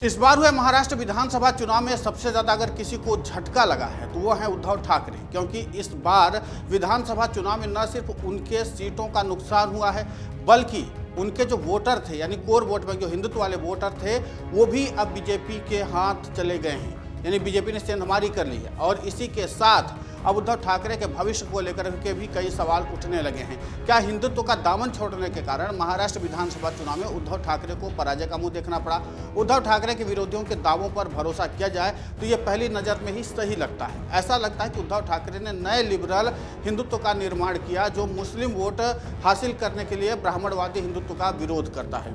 इस बार हुए महाराष्ट्र विधानसभा चुनाव में सबसे ज्यादा अगर किसी को झटका लगा है तो वो है उद्धव ठाकरे, क्योंकि इस बार विधानसभा चुनाव में न सिर्फ उनके सीटों का नुकसान हुआ है बल्कि उनके जो वोटर थे यानी कोर वोट में जो हिंदुत्व वाले वोटर थे वो भी अब बीजेपी के हाथ चले गए हैं, यानी बीजेपी ने सेंधमारी कर ली है। और इसी के साथ अब उद्धव ठाकरे के भविष्य को लेकर के भी कई सवाल उठने लगे हैं। क्या हिंदुत्व का दामन छोड़ने के कारण महाराष्ट्र विधानसभा चुनाव में उद्धव ठाकरे को पराजय का मुंह देखना पड़ा? उद्धव ठाकरे के विरोधियों के दावों पर भरोसा किया जाए तो ये पहली नज़र में ही सही लगता है। ऐसा लगता है कि उद्धव ठाकरे ने नए लिबरल हिंदुत्व का निर्माण किया जो मुस्लिम वोट हासिल करने के लिए ब्राह्मणवादी हिंदुत्व का विरोध करता है।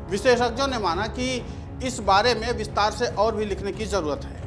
विशेषज्ञों ने माना कि इस बारे में विस्तार से और भी लिखने की जरूरत है।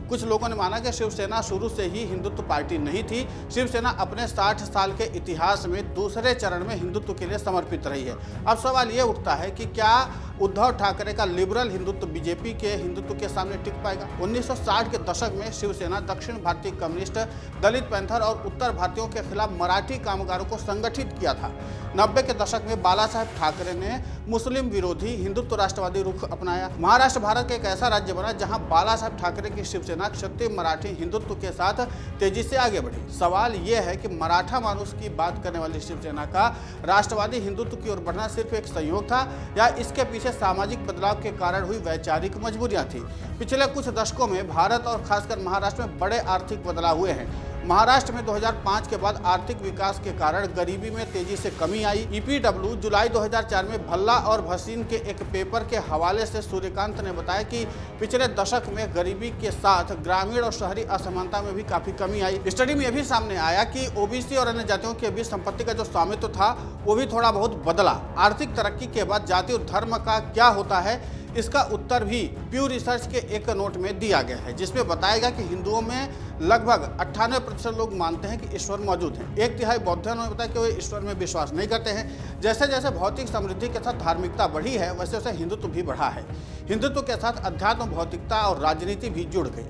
कुछ लोगों ने माना कि शिवसेना शुरू से ही हिंदुत्व पार्टी नहीं थी। शिवसेना अपने 60 साल के इतिहास में दूसरे चरण में हिंदुत्व के लिए समर्पित रही है। अब सवाल ये उठता है कि क्या उद्धव ठाकरे का लिबरल हिंदुत्व बीजेपी के हिंदुत्व के सामने टिक पाएगा? 1960 के दशक में शिवसेना दक्षिण भारतीय कम्युनिस्ट, दलित पैंथर और उत्तर भारतीयों के खिलाफ मराठी कामगारों को संगठित किया था। 90 के दशक में बाला साहेब ठाकरे ने मुस्लिम विरोधी हिंदुत्व राष्ट्रवादी रुख अपनाया। महाराष्ट्र भारत का एक ऐसा राज्य बना जहां बाला साहेब ठाकरे की शिवसेना क्षत्रिय मराठी हिंदुत्व के साथ तेजी से आगे बढ़ी। सवाल यह है कि मराठा मानुष की बात करने वाली शिवसेना का राष्ट्रवादी हिंदुत्व की ओर बढ़ना सिर्फ एक संयोग था या इसके पीछे सामाजिक बदलाव के कारण हुई वैचारिक मजबूरियां थी? पिछले कुछ दशकों में भारत और खासकर महाराष्ट्र में बड़े आर्थिक बदलाव हुए हैं। महाराष्ट्र में 2005 के बाद आर्थिक विकास के कारण गरीबी में तेजी से कमी आई। ईपीडब्ल्यू जुलाई 2004 में भल्ला और भसीन के एक पेपर के हवाले से सूर्यकांत ने बताया कि पिछले दशक में गरीबी के साथ ग्रामीण और शहरी असमानता में भी काफी कमी आई। स्टडी में यह भी सामने आया कि ओबीसी और अन्य जातियों के बीच संपत्ति का जो स्वामित्व था वो भी थोड़ा बहुत बदला। आर्थिक तरक्की के बाद जाति और धर्म का क्या होता है, इसका उत्तर भी प्यू रिसर्च के एक नोट में दिया गया है, जिसमें बताया गया कि हिंदुओं में लगभग 98% लोग मानते हैं कि ईश्वर मौजूद है। 1/3 बौद्धों ने बताया कि वे ईश्वर में विश्वास नहीं करते हैं। जैसे जैसे भौतिक समृद्धि के साथ धार्मिकता बढ़ी है वैसे वैसे हिंदुत्व भी बढ़ा है। हिंदुत्व के साथ अध्यात्म, भौतिकता और राजनीति भी जुड़ गई।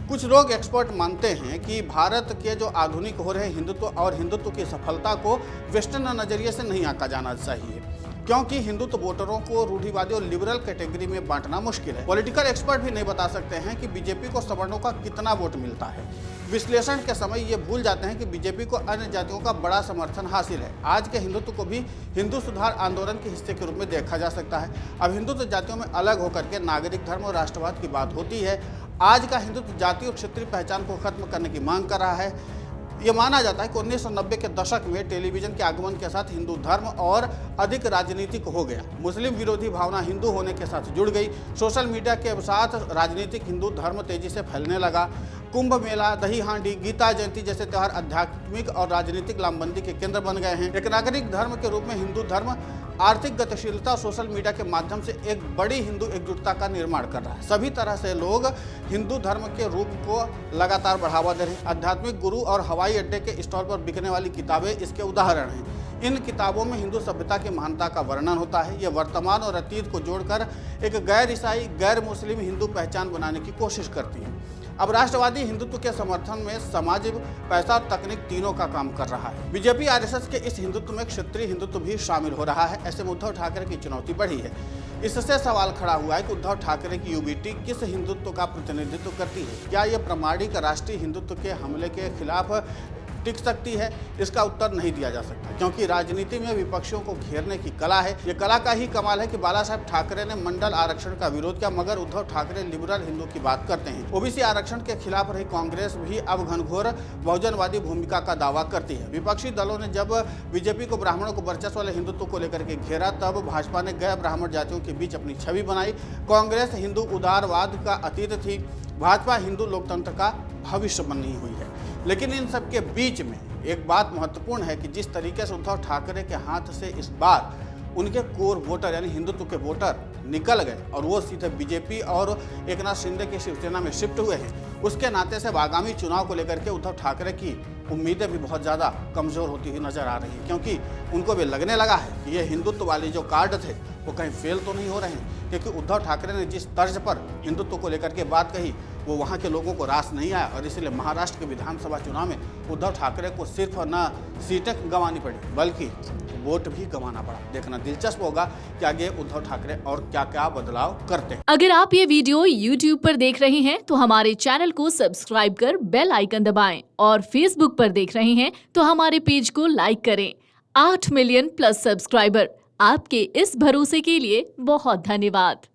कुछ लोग एक्सपर्ट मानते हैं कि भारत के जो आधुनिक हो रहे हिंदुत्व और हिंदुत्व की सफलता को वेस्टर्न नजरिए से नहीं आंका जाना चाहिए, क्योंकि हिंदुत्व वोटरों को रूढ़िवादी और लिबरल कैटेगरी में बांटना मुश्किल है। पॉलिटिकल एक्सपर्ट भी नहीं बता सकते हैं कि बीजेपी को सवर्णों का कितना वोट मिलता है। विश्लेषण के समय ये भूल जाते हैं कि बीजेपी को अन्य जातियों का बड़ा समर्थन हासिल है। आज के हिंदुत्व को भी हिंदू सुधार आंदोलन के हिस्से के रूप में देखा जा सकता है। अब हिंदुत्व जातियों में अलग होकर के नागरिक धर्म और राष्ट्रवाद की बात होती है। आज का हिंदुत्व जाति और क्षेत्रीय पहचान को खत्म करने की मांग कर रहा है। ये माना जाता है कि 1990 के दशक में टेलीविजन के आगमन के साथ हिंदू धर्म और अधिक राजनीतिक हो गया। मुस्लिम विरोधी भावना हिंदू होने के साथ जुड़ गई। सोशल मीडिया के साथ राजनीतिक हिंदू धर्म तेजी से फैलने लगा। कुंभ मेला, दही हांडी, गीता जयंती जैसे त्यौहार आध्यात्मिक और राजनीतिक लामबंदी के केंद्र बन गए हैं। एक नागरिक धर्म के रूप में हिंदू धर्म आर्थिक गतिशीलता और सोशल मीडिया के माध्यम से एक बड़ी हिंदू एकजुटता का निर्माण कर रहा है। सभी तरह से लोग हिंदू धर्म के रूप को लगातार बढ़ावा दे रहे हैं। आध्यात्मिक गुरु और हवाई अड्डे के स्टॉल पर बिकने वाली किताबें इसके उदाहरण हैं। इन किताबों में हिंदू सभ्यता की महानता का वर्णन होता है। ये वर्तमान और अतीत को जोड़कर एक गैर ईसाई, गैर मुस्लिम हिंदू पहचान बनाने की कोशिश करती है। अब राष्ट्रवादी हिंदुत्व के समर्थन में समाज, पैसा और तकनीक तीनों का काम कर रहा है। बीजेपी आरएसएस के इस हिंदुत्व में क्षत्रिय हिंदुत्व भी शामिल हो रहा है। ऐसे में उद्धव ठाकरे की चुनौती बढ़ी है। इससे सवाल खड़ा हुआ है कि उद्धव ठाकरे की यूबीटी किस हिंदुत्व का प्रतिनिधित्व करती है? क्या यह प्रामाणिक राष्ट्रीय हिंदुत्व के हमले के खिलाफ टिक सकती है? इसका उत्तर नहीं दिया जा सकता, क्योंकि राजनीति में विपक्षियों को घेरने की कला है। ये कला का ही कमाल है कि बाला साहेब ठाकरे ने मंडल आरक्षण का विरोध किया, मगर उद्धव ठाकरे लिबरल हिंदू की बात करते हैं। ओबीसी आरक्षण के खिलाफ रही कांग्रेस भी अब घनघोर बहुजनवादी भूमिका का दावा करती है। विपक्षी दलों ने जब बीजेपी को ब्राह्मणों को वर्चस्व वाले हिंदुत्व को लेकर के घेरा, तब भाजपा ने गैर ब्राह्मण जातियों के बीच अपनी छवि बनाई। कांग्रेस हिंदू उदारवाद का अतीत थी, भाजपा हिंदू लोकतंत्र का भविष्य बनी हुई है। लेकिन इन सब के बीच में एक बात महत्वपूर्ण है कि जिस तरीके से उद्धव ठाकरे के हाथ से इस बार उनके कोर वोटर यानी हिंदुत्व के वोटर निकल गए और वो सीधे बीजेपी और एकनाथ शिंदे की शिवसेना में शिफ्ट हुए हैं, उसके नाते से आगामी चुनाव को लेकर के उद्धव ठाकरे की उम्मीदें भी बहुत ज़्यादा कमज़ोर होती हुई नजर आ रही है, क्योंकि उनको भी लगने लगा है कि ये हिंदुत्व वाली जो कार्ड थे वो कहीं फेल तो नहीं हो रहे हैं, क्योंकि उद्धव ठाकरे ने जिस तर्ज पर हिंदुत्व को लेकर के बात कही वो वहाँ के लोगों को रास नहीं आया और इसलिए महाराष्ट्र के विधानसभा चुनाव में उद्धव ठाकरे को सिर्फ न सीटें गंवानी पड़ी बल्कि वोट भी गंवाना पड़ा। देखना दिलचस्प होगा कि आगे उद्धव ठाकरे और क्या क्या बदलाव करते हैं। अगर आप ये वीडियो YouTube पर देख रहे हैं तो हमारे चैनल को सब्सक्राइब कर बेल आइकन दबाएं और Facebook पर देख रहे हैं तो हमारे पेज को लाइक करें। 8 मिलियन प्लस सब्सक्राइबर, आपके इस भरोसे के लिए बहुत धन्यवाद।